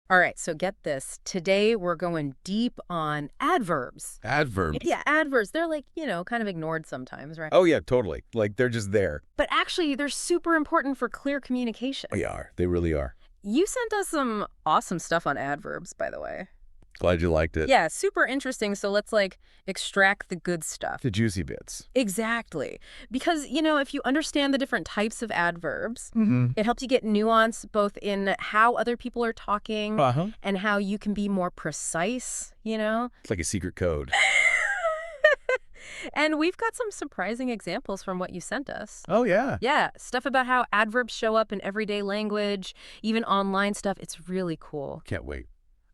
All right, so get this. Today we're going deep on adverbs. Adverbs. Yeah, adverbs. They're like, kind of ignored sometimes, right? Oh, yeah, totally. Like, they're just there. But actually, they're super important for clear communication. They are. They really are. You sent us some awesome stuff on adverbs, by the way. Glad you liked it. Yeah, super interesting. So let's, extract the good stuff. The juicy bits. Exactly. Because, if you understand the different types of adverbs, Mm-hmm. it helps you get nuance both in how other people are talking Uh-huh. and how you can be more precise, It's like a secret code. And we've got some surprising examples from what you sent us. Oh, yeah. Yeah, stuff about how adverbs show up in everyday language, even online stuff. It's really cool. Can't wait.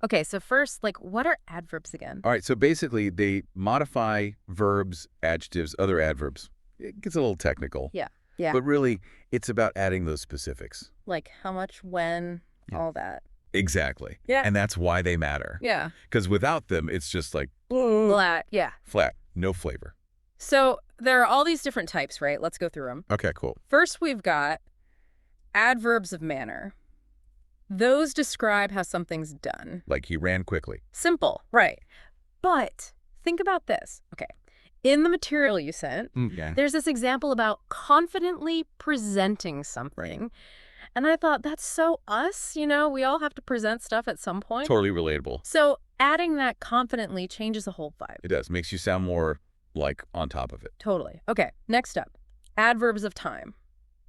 Okay, so first, what are adverbs again? All right, so basically they modify verbs, adjectives, other adverbs. It gets a little technical. Yeah. But really, it's about adding those specifics. Like how much, when, Yeah. all that. Exactly. Yeah. And that's why they matter. Yeah. Because without them, it's just like Flat. Yeah. flat, no flavor. So there are all these different types, right? Let's go through them. Okay, cool. First, we've got adverbs of manner. Those describe how something's done. Like he ran quickly. Simple, right. But think about this. Okay. In the material you sent, Yeah. there's this example about confidently presenting something. And I thought, that's so us, we all have to present stuff at some point. Totally relatable. So adding that confidently changes the whole vibe. It does. Makes you sound more like on top of it. Totally. Okay, next up, adverbs of time.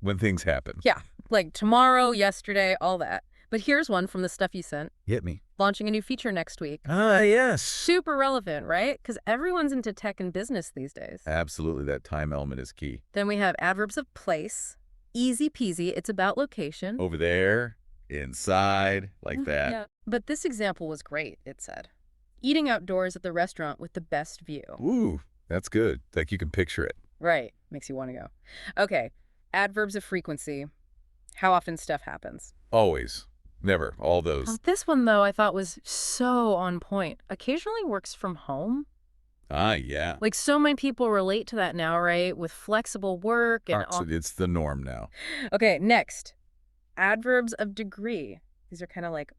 When things happen. Yeah, like tomorrow, yesterday, all that. But here's one from the stuff you sent. Hit me. Launching a new feature next week. Ah, yes. Super relevant, right? Because everyone's into tech and business these days. Absolutely. That time element is key. Then we have adverbs of place. Easy peasy. It's about location. Over there, inside, like that. Yeah. But this example was great, it said. Eating outdoors at the restaurant with the best view. Ooh, that's good. Like you can picture it. Right. Makes you want to go. Okay. Adverbs of frequency. How often stuff happens. Always. Never. All those. This one, though, I thought was so on point. Occasionally works from home. Ah, yeah. Like, so many people relate to that now, right? With flexible work and all. So it's the norm now. Okay, next. Adverbs of degree. These are kind of like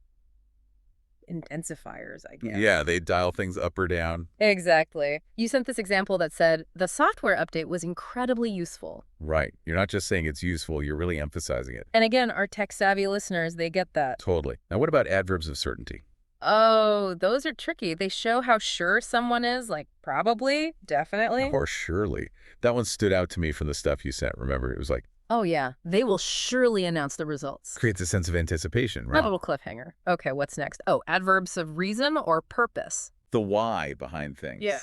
intensifiers, I guess. Yeah, they dial things up or down. Exactly. You sent this example that said, the software update was incredibly useful. Right. You're not just saying it's useful, you're really emphasizing it. And again, our tech-savvy listeners, they get that. Totally. Now, what about adverbs of certainty? Oh, those are tricky. They show how sure someone is, like probably, definitely. Or surely. That one stood out to me from the stuff you sent. Remember, it was like, Oh, yeah. They will surely announce the results. creates a sense of anticipation, A right? little cliffhanger. Okay, what's next? Oh, adverbs of reason or purpose. The why behind things. Yeah.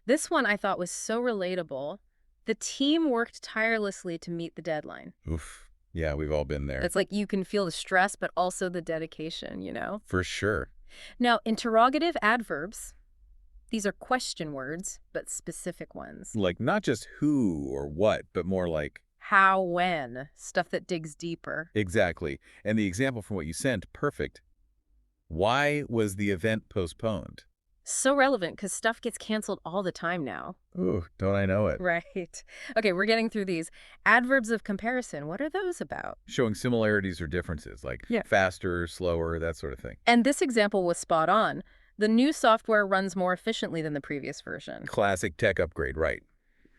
This one I thought was so relatable. The team worked tirelessly to meet the deadline. Oof. Yeah, we've all been there. It's like you can feel the stress, but also the dedication, For sure. Now, interrogative adverbs, these are question words, but specific ones. Like not just who or what, but more like How, when, stuff that digs deeper. exactly. And the example from what you sent, perfect. Why was the event postponed? So relevant because stuff gets canceled all the time now. Ooh, don't I know it? Right. Okay, we're getting through these. Adverbs of comparison, what are those about? Showing similarities or differences, like Yeah. faster, slower, that sort of thing. And this example was spot on. The new software runs more efficiently than the previous version. Classic tech upgrade, right?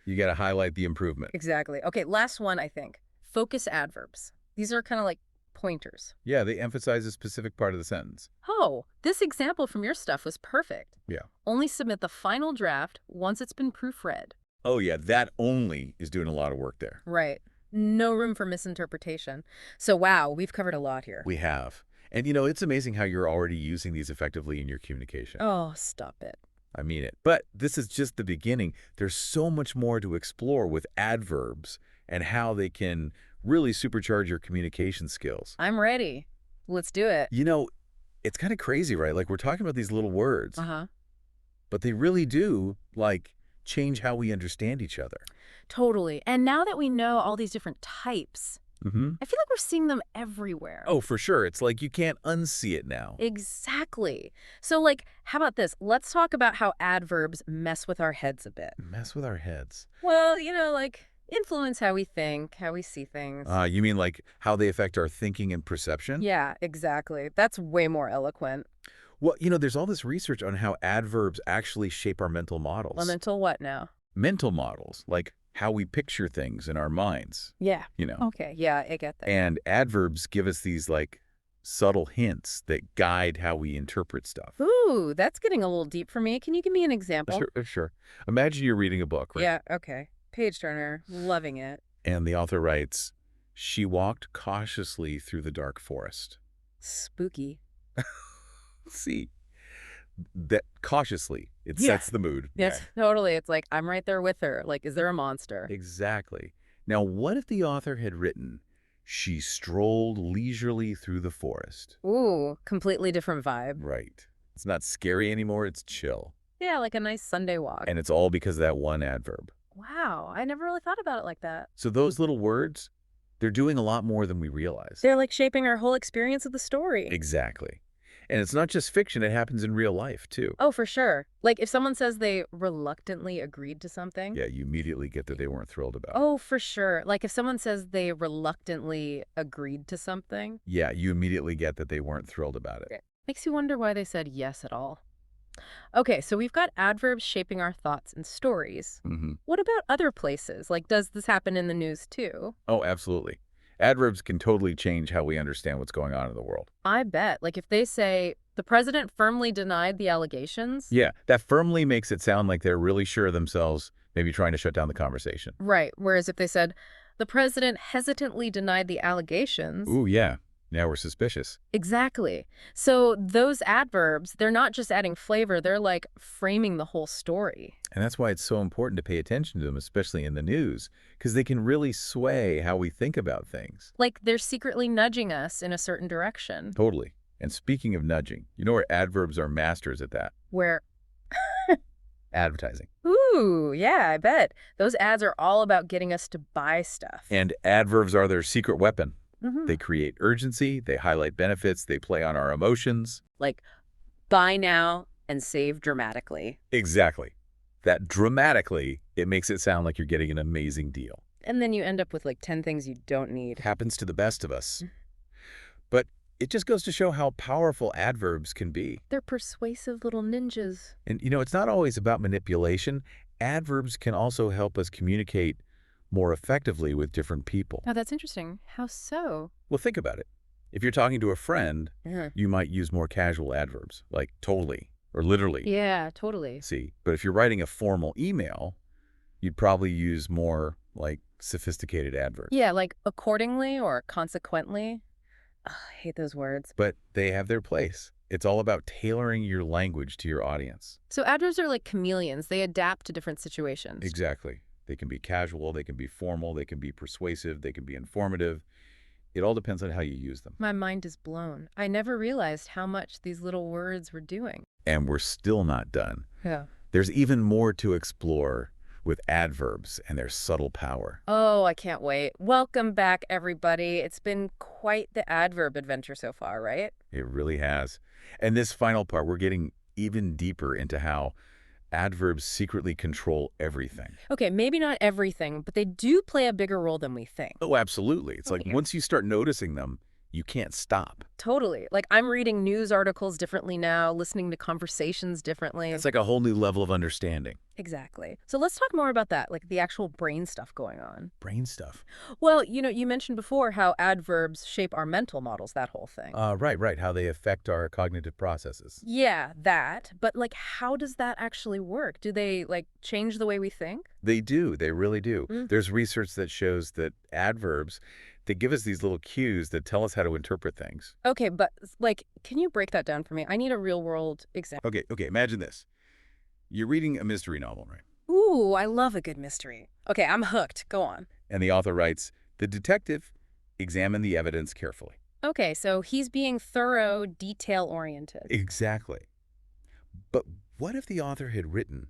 You got to highlight the improvement. Exactly. Okay, last one, I think. Focus adverbs. These are kind of like pointers. Yeah, they emphasize a specific part of the sentence. Oh, this example from your stuff was perfect. Yeah. Only submit the final draft once it's been proofread. Oh, yeah, that only is doing a lot of work there. Right. No room for misinterpretation. So, wow, we've covered a lot here. We have. And, it's amazing how you're already using these effectively in your communication. Oh, stop it. I mean it. But this is just the beginning. There's so much more to explore with adverbs and how they can really supercharge your communication skills. I'm ready. Let's do it. It's kind of crazy, right? Like we're talking about these little words, Uh-huh. but they really do, change how we understand each other. Totally. And now that we know all these different types, Mm-hmm. I feel like we're seeing them everywhere. Oh, for sure. It's like you can't unsee it now. Exactly. So, how about this? Let's talk about how adverbs mess with our heads a bit. Mess with our heads. Well, influence how we think, how we see things. You mean like how they affect our thinking and perception? Yeah, exactly. That's way more eloquent. Well, there's all this research on how adverbs actually shape our mental models. Until what now? Mental models, like how we picture things in our minds, Yeah. you know. Okay, yeah, I get that. And adverbs give us these, like, subtle hints that guide how we interpret stuff. Ooh, that's getting a little deep for me. Can you give me an example? Sure. Imagine you're reading a book, right? Yeah, okay. Page turner, loving it. And the author writes, "She walked cautiously through the dark forest." Spooky. See, that cautiously, it Yeah. sets the mood. Yes, Okay. totally. It's like, I'm right there with her. Like, is there a monster? Exactly. Now, what if the author had written, "She strolled leisurely through the forest"? Ooh, completely different vibe. Right. It's not scary anymore, it's chill. Yeah, like a nice Sunday walk. And it's all because of that one adverb. Wow, I never really thought about it like that. So those little words, they're doing a lot more than we realize. They're like shaping our whole experience of the story. Exactly. And it's not just fiction, it happens in real life, too. Oh, for sure. Like if someone says they reluctantly agreed to something. Yeah, you immediately get that they weren't thrilled about it. Oh, for sure. Like if someone says they reluctantly agreed to something. Yeah, you immediately get that they weren't thrilled about it. Makes you wonder why they said yes at all. Okay, so we've got adverbs shaping our thoughts and stories. Hmm. What about other places? Like, does this happen in the news too? Oh, absolutely. Adverbs can totally change how we understand what's going on in the world. I bet. Like, if they say, the president firmly denied the allegations. Yeah, that firmly makes it sound like they're really sure of themselves, maybe trying to shut down the conversation. Right. Whereas if they said, the president hesitantly denied the allegations. Ooh, yeah. Now we're suspicious. Exactly. So those adverbs, they're not just adding flavor, they're like framing the whole story. And that's why it's so important to pay attention to them, especially in the news, because they can really sway how we think about things. Like they're secretly nudging us in a certain direction. Totally. And speaking of nudging, you know where adverbs are masters at that? Where, Advertising. ooh, yeah, I bet. Those ads are all about getting us to buy stuff. And adverbs are their secret weapon. Mhm. They create urgency, they highlight benefits, they play on our emotions. Like, buy now and save dramatically. Exactly. That dramatically, it makes it sound like you're getting an amazing deal. And then you end up with like 10 things you don't need. Happens to the best of us. But it just goes to show how powerful adverbs can be. They're persuasive little ninjas. And, it's not always about manipulation. Adverbs can also help us communicate more effectively with different people. Oh, that's interesting. How so? Well, think about it. If you're talking to a friend, Uh-huh. you might use more casual adverbs, like totally or literally. Yeah, totally. See, but if you're writing a formal email, you'd probably use more, like, sophisticated adverbs. Yeah, like accordingly or consequently. Ugh, I hate those words. But they have their place. It's all about tailoring your language to your audience. So adverbs are like chameleons. They adapt to different situations. Exactly. They can be casual, they can be formal, they can be persuasive, they can be informative. It all depends on how you use them. My mind is blown. I never realized how much these little words were doing. And we're still not done. Yeah. There's even more to explore with adverbs and their subtle power. Oh, I can't wait. Welcome back, everybody. It's been quite the adverb adventure so far, right? It really has. And this final part, we're getting even deeper into how adverbs secretly control everything. Okay, maybe not everything, but they do play a bigger role than we think. Oh, absolutely. It's like Okay. once you start noticing them, you can't stop. Totally. Like I'm reading news articles differently now, listening to conversations differently. It's like a whole new level of understanding. Exactly. So let's talk more about that, like the actual brain stuff going on. Brain stuff. Well, you mentioned before how adverbs shape our mental models, that whole thing. Right. How they affect our cognitive processes. Yeah, that. But like, how does that actually work? Do they like change the way we think? They do. They really do. Mm. There's research that shows that adverbs, they give us these little cues that tell us how to interpret things. Okay, but like, can you break that down for me? I need a real world example. Okay. Imagine this. You're reading a mystery novel, right? Ooh, I love a good mystery. Okay, I'm hooked. Go on. And the author writes, "The detective examined the evidence carefully." Okay, so he's being thorough, detail-oriented. Exactly. But what if the author had written,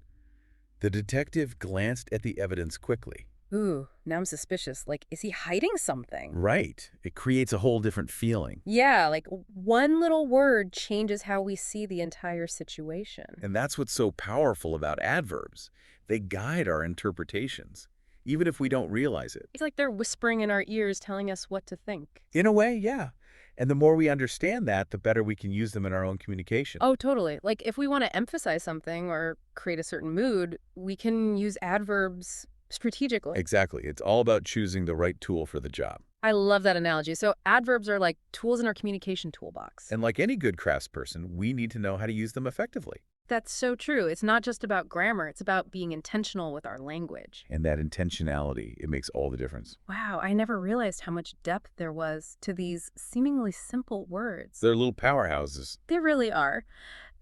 "The detective glanced at the evidence quickly"? Ooh, now I'm suspicious. Like, is he hiding something? Right. It creates a whole different feeling. Yeah, like one little word changes how we see the entire situation. And that's what's so powerful about adverbs. They guide our interpretations. even if we don't realize it. It's like they're whispering in our ears telling us what to think. In a way, yeah. And the more we understand that, the better we can use them in our own communication. Oh, totally. Like if we want to emphasize something or create a certain mood, we can use adverbs strategically. Exactly. It's all about choosing the right tool for the job. I love that analogy. So adverbs are like tools in our communication toolbox. And like any good craftsperson, we need to know how to use them effectively. That's so true. It's not just about grammar. It's about being intentional with our language. And that intentionality, it makes all the difference. Wow, I never realized how much depth there was to these seemingly simple words. They're little powerhouses. They really are.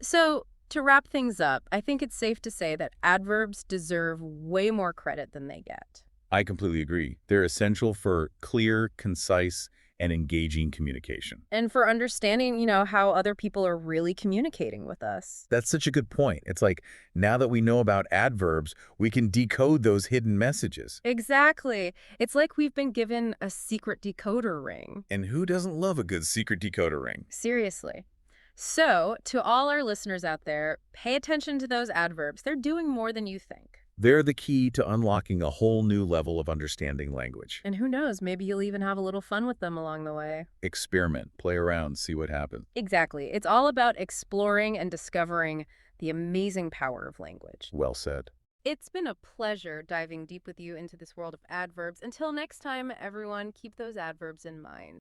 So, to wrap things up, I think it's safe to say that adverbs deserve way more credit than they get. I completely agree. They're essential for clear, concise, and engaging communication. And for understanding, how other people are really communicating with us. That's such a good point. It's like, now that we know about adverbs, we can decode those hidden messages. Exactly. It's like we've been given a secret decoder ring. And who doesn't love a good secret decoder ring? Seriously. So, to all our listeners out there, pay attention to those adverbs. They're doing more than you think. They're the key to unlocking a whole new level of understanding language. And who knows, maybe you'll even have a little fun with them along the way. Experiment, play around, see what happens. Exactly. It's all about exploring and discovering the amazing power of language. Well said. It's been a pleasure diving deep with you into this world of adverbs. Until next time, everyone, keep those adverbs in mind.